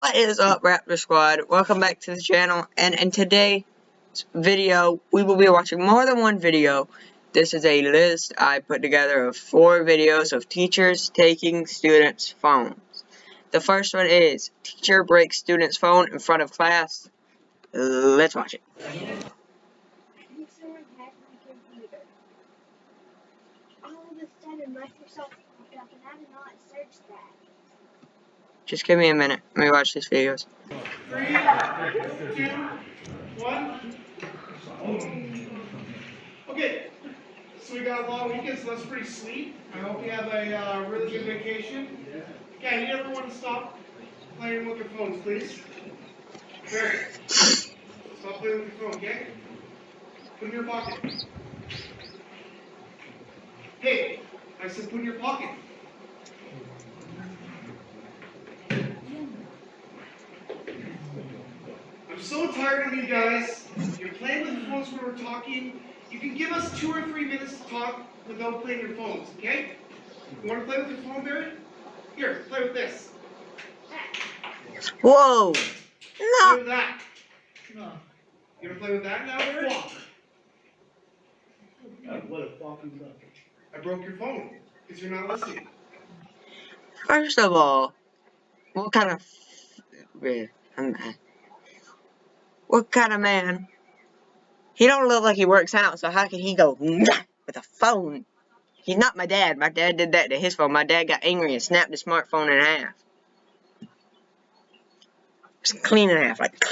What is up, Raptor Squad? Welcome back to the channel, and in today's video, we will be watching more than one video. This is a list I put together of 4 videos of teachers taking students' phones. The first one is, teacher breaks student's phone in front of class. Let's watch it. I think someone hacked my computer. All of a sudden, Microsoft popped up, and I did not search that. Just give me a minute. Let me watch these videos. 3, 2, 1. Okay, so we got a long weekend, so let's pretty sweet. I hope you have a really good vacation. Okay, I need everyone to stop playing with your phones, please. Barry, stop playing with your phone, okay? Put it in your pocket. Hey, I said put it in your pocket. I'm so tired of you guys. You're playing with your phones when we're talking. You can give us 2 or 3 minutes to talk without playing your phones, okay? You want to play with your phone, Barry? Here, play with this. Whoa! Play No! with that. No. You want to play with that now, Barry? What a fucking luck. I broke your phone because you're not listening. First of all, what kind of... What kind of man? He don't look like he works out, so how can he go with a phone? He's not my dad. My dad did that to his phone. My dad got angry and snapped the smartphone in half. Just clean in half, like.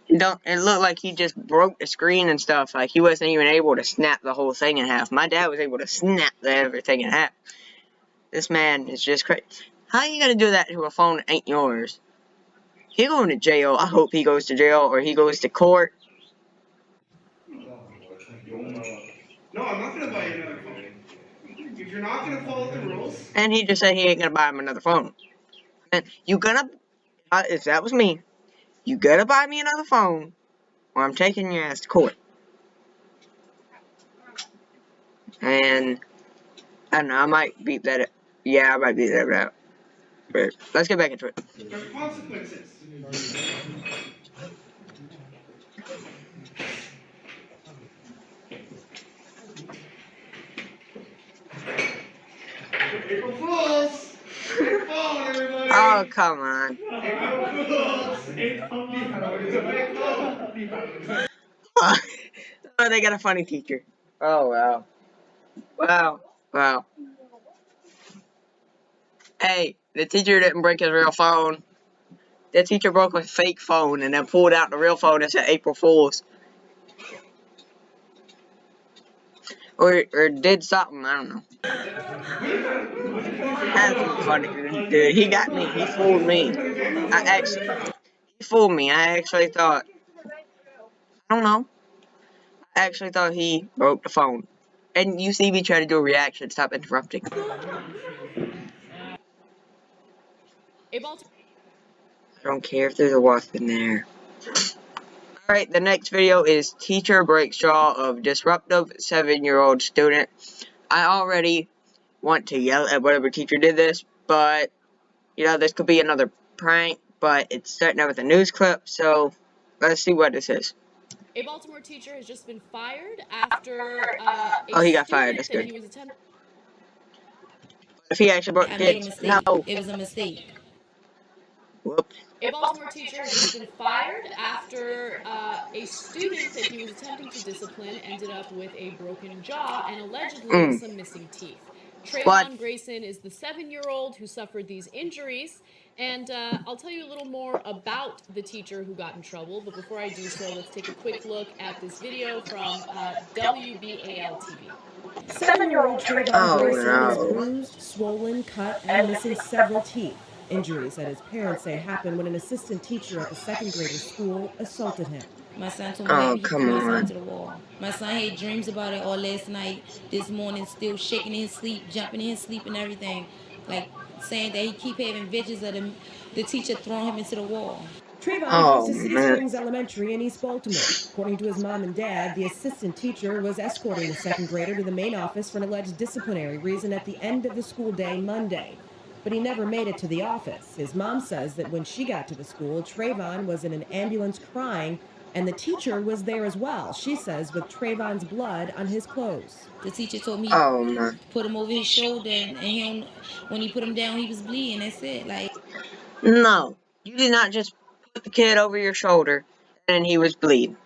It looked like he just broke the screen and stuff. Like he wasn't even able to snap the whole thing in half. My dad was able to snap everything in half. This man is just crazy. How you gonna do that to a phone that ain't yours? He going to jail. I hope he goes to jail or he goes to court. No, I'm not going to buy you another phone. If you're not going to follow the rules... And he just said he ain't gonna buy him another phone. And you gonna... if that was me, you gotta buy me another phone or I'm taking your ass to court. And... I don't know, I might beat that... Yeah, I might beat that out. But let's get back into it. There's consequences. April Fools! Big phone, everybody! Oh, come on. April Fools! It's a big phone! Oh, they got a funny teacher. Oh, wow. Wow. Wow. Hey, the teacher didn't break his real phone. The teacher broke a fake phone and then pulled out the real phone and said April Fools. Or did something, I don't know. That's funny, dude. He got me. He fooled me. He fooled me. I actually thought, I don't know. I actually thought he broke the phone. And you see me try to do a reaction. Stop interrupting. I don't care if there's a wasp in there. Alright, the next video is teacher breaks jaw of disruptive 7-year-old student. I already want to yell at whatever teacher did this, but, you know, this could be another prank, but it's starting out with a news clip, so let's see what this is. A Baltimore teacher has just been fired after Oh, he got fired, that's good. he was attempting. If he actually broke I made a mistake. no. It was a mistake. Whoops. A Baltimore teacher has just been fired after a student that he was attempting to discipline ended up with a broken jaw and allegedly some missing teeth. Trayvon Grayson is the 7-year-old who suffered these injuries, and I'll tell you a little more about the teacher who got in trouble, but before I do so, let's take a quick look at this video from WBAL-TV. 7-year-old Trayvon Grayson is bruised, swollen, cut, and missing several teeth. Injuries that his parents say happened when an assistant teacher at the second grader school assaulted him. My son told me that he threw his head to the wall. My son had dreams about it all last night, this morning, still shaking in his sleep, jumping in his sleep and everything. Like, saying that he keep having visions of the teacher throwing him into the wall. Trayvon goes to City Springs Elementary in East Baltimore. According to his mom and dad, the assistant teacher was escorting the second grader to the main office for an alleged disciplinary reason at the end of the school day Monday. but he never made it to the office. His mom says that when she got to the school, Trayvon was in an ambulance crying, and the teacher was there as well. She says with Trayvon's blood on his clothes. The teacher told me Oh my. put him over his shoulder, and when he put him down, he was bleeding. That's it. Like, No, you did not just put the kid over your shoulder and he was bleeding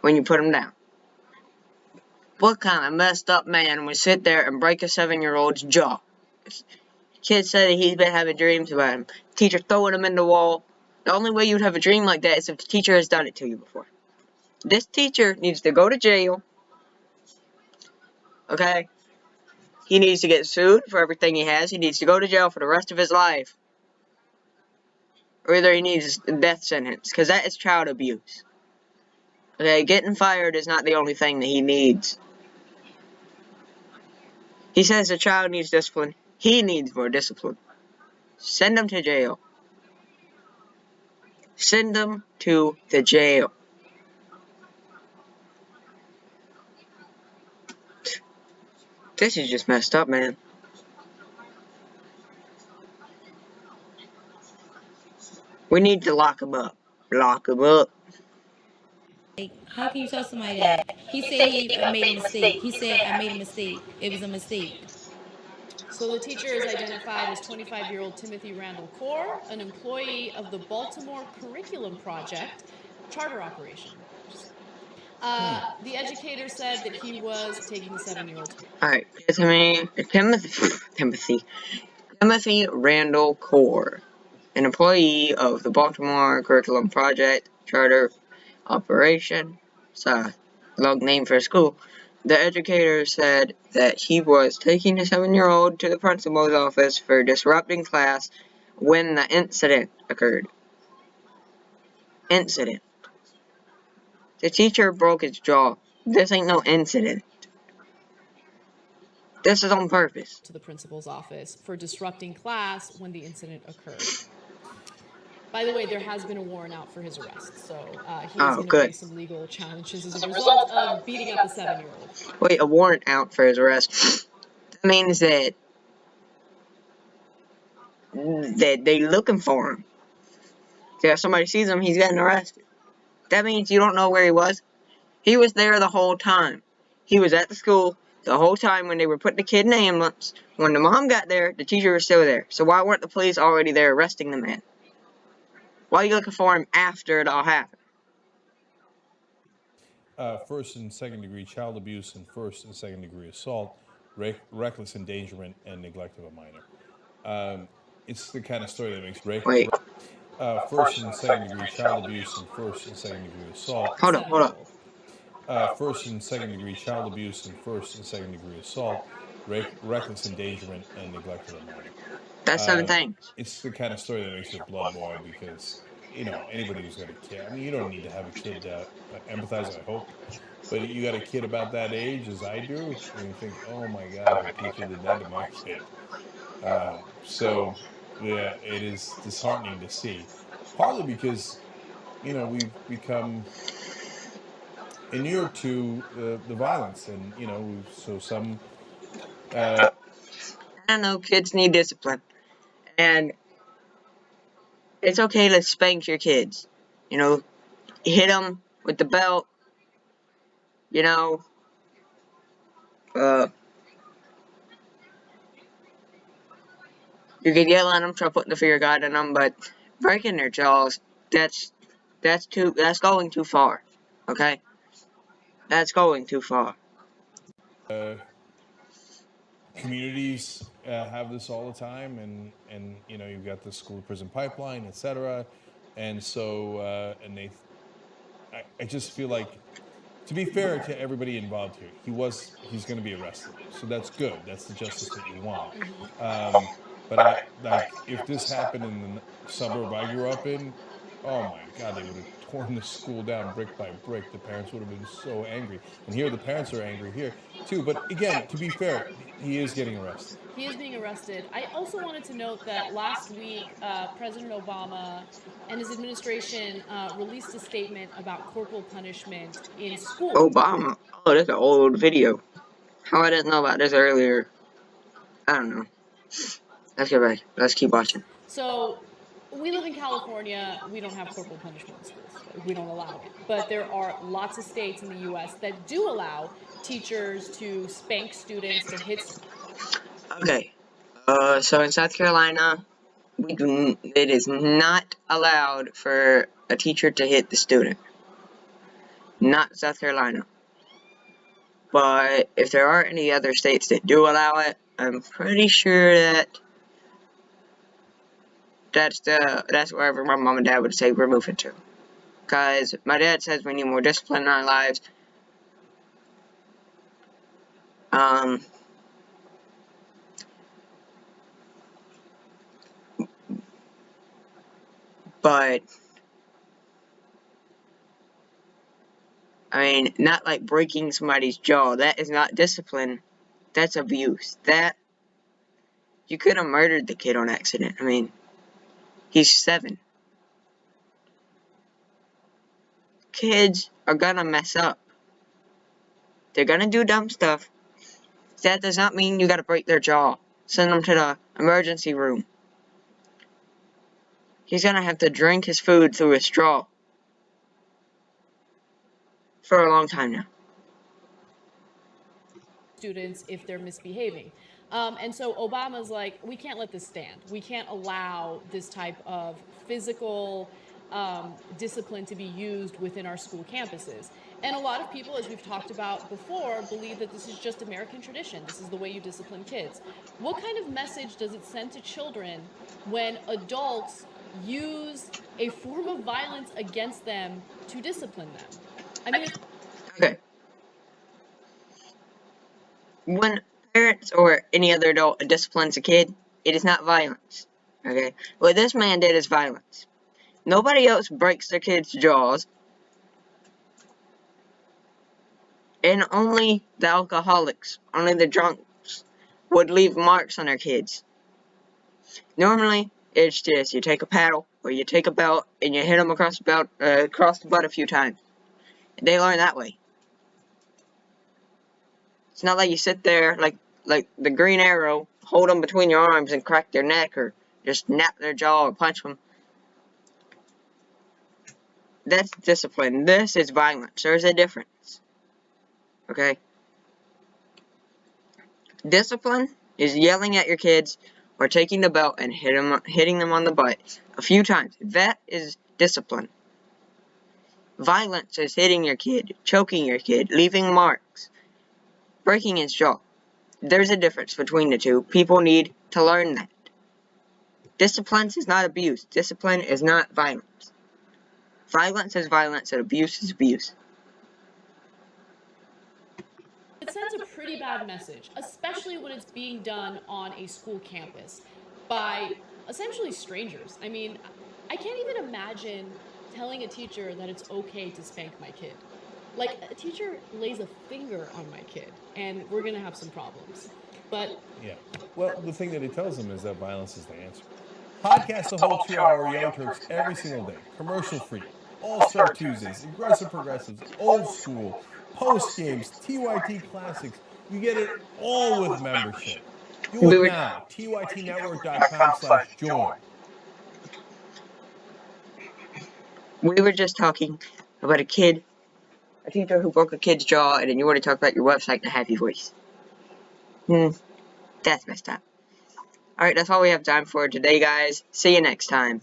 when you put him down. What kind of messed up man would sit there and break a 7-year-old's jaw? Kid said that he's been having dreams about him. Teacher throwing him in the wall. The only way you'd have a dream like that is if the teacher has done it to you before. This teacher needs to go to jail. Okay? He needs to get sued for everything he has. He needs to go to jail for the rest of his life. Or either he needs a death sentence, because that is child abuse. Okay, getting fired is not the only thing that he needs. He says the child needs discipline. He needs more discipline. Send him to jail. Send him to the jail. This is just messed up, man. We need to lock him up. Lock him up. how can you tell somebody that? He said he made a mistake. He said, I made a mistake. It was a mistake. So the teacher is identified as 25-year-old Timothy Randall Core, an employee of the Baltimore Curriculum Project charter operation. The educator said that he was taking the 7-year-old. Alright, Timothy Randall Core, an employee of the Baltimore Curriculum Project charter operation. It's a long name for a school. The educator said that he was taking the 7-year-old to the principal's office for disrupting class when the incident occurred. Incident. The teacher broke his jaw. This ain't no incident. This is on purpose. To the principal's office for disrupting class when the incident occurred. By the way, there has been a warrant out for his arrest, so he is going to face some legal challenges as a result of beating up a 7-year-old. Wait, a warrant out for his arrest? That means that they looking for him. So if somebody sees him, he's getting arrested. That means you don't know where he was. He was there the whole time. He was at the school the whole time when they were putting the kid in the ambulance. When the mom got there, the teacher was still there. So why weren't the police already there arresting the man? Why are you looking for him after it all happened? First and second degree child abuse and first and second degree assault, reckless endangerment, and neglect of a minor. It's the kind of story that makes first and second degree child abuse and first and second degree assault. Hold up. First and second degree child abuse and first and second degree assault, reckless endangerment, and neglect of a minor. That's 7 things. It's the kind of story that makes your blood boil because, you know, anybody who's got a kid, I mean, you don't need to have a kid empathize, I hope, but you got a kid about that age, as I do, and you think, oh my God, the people did that to my kid. So, yeah, it is disheartening to see. Partly because, you know, we've become inured to the violence, and, you know, so some... I know kids need discipline. And it's okay to spank your kids. You know, hit them with the belt. You know, you can yell at them, try putting the fear of God in them, but breaking their jaws, that's going too far. Okay? That's going too far. Communities have this all the time, and you know, you've got the school prison pipeline, etc. And so, I just feel like, to be fair to everybody involved here, he's going to be arrested, so that's good. That's the justice that you want. But if this happened in the suburb I grew up in, oh my God, they would have torn the school down brick by brick. The parents would have been so angry. And here, the parents are angry here, too. But again, to be fair, he is getting arrested. He is being arrested. I also wanted to note that last week, President Obama and his administration released a statement about corporal punishment in school. Obama? Oh, that's an old video. How I didn't know about this earlier. I don't know. Let's get back. Let's keep watching. So, we live in California. We don't have corporal punishment in schools. We don't allow it. But there are lots of states in the U.S. that do allow teachers to spank students, to hit. Okay. So in South Carolina, it is not allowed for a teacher to hit the student. Not South Carolina. But if there are any other states that do allow it, I'm pretty sure that that's wherever my mom and dad would say we're moving to. Because my dad says we need more discipline in our lives. But I mean, not like breaking somebody's jaw. That is not discipline. That's abuse. That, you could have murdered the kid on accident. I mean, he's 7. Kids are gonna mess up. They're gonna do dumb stuff. That does not mean you gotta break their jaw. Send them to the emergency room. He's gonna have to drink his food through a straw. For a long time now. Students if they're misbehaving. And so Obama's like, we can't let this stand. We can't allow this type of physical discipline to be used within our school campuses. And a lot of people, as we've talked about before, believe that this is just American tradition. This is the way you discipline kids. What kind of message does it send to children when adults use a form of violence against them to discipline them? I mean, okay. When parents or any other adult disciplines a kid, it is not violence. Okay? What this man did is violence. Nobody else breaks their kids' jaws. And only the alcoholics, only the drunks, would leave marks on their kids. Normally, it's just you take a paddle or you take a belt and you hit them across the butt a few times. They learn that way. It's not like you sit there like the Green Arrow, hold them between your arms and crack their neck or just snap their jaw or punch them. That's discipline. This is violence. There's a difference. Okay? Discipline is yelling at your kids or taking the belt and hitting them on the butt a few times. That is discipline. Violence is hitting your kid, choking your kid, leaving marks, breaking his jaw. There's a difference between the two. People need to learn that. Discipline is not abuse. Discipline is not violence. Violence is violence and abuse is abuse. It sends a pretty bad message, especially when it's being done on a school campus by essentially strangers. I mean, I can't even imagine telling a teacher that it's okay to spank my kid. Like, a teacher lays a finger on my kid, and we're gonna have some problems. But yeah, well, the thing that he tells them is that violence is the answer. Podcast the whole 2-hour Young Turks every single day, commercial free. All-Star Tuesdays, Aggressive Progressives, Old School, Post Games, TYT Classics. You get it all with membership. Do it now. TYTnetwork.com/join. We were just talking about a teacher who broke a kid's jaw, and then you want to talk about your website in a happy voice. That's messed up. Alright, that's all we have time for today, guys. See you next time.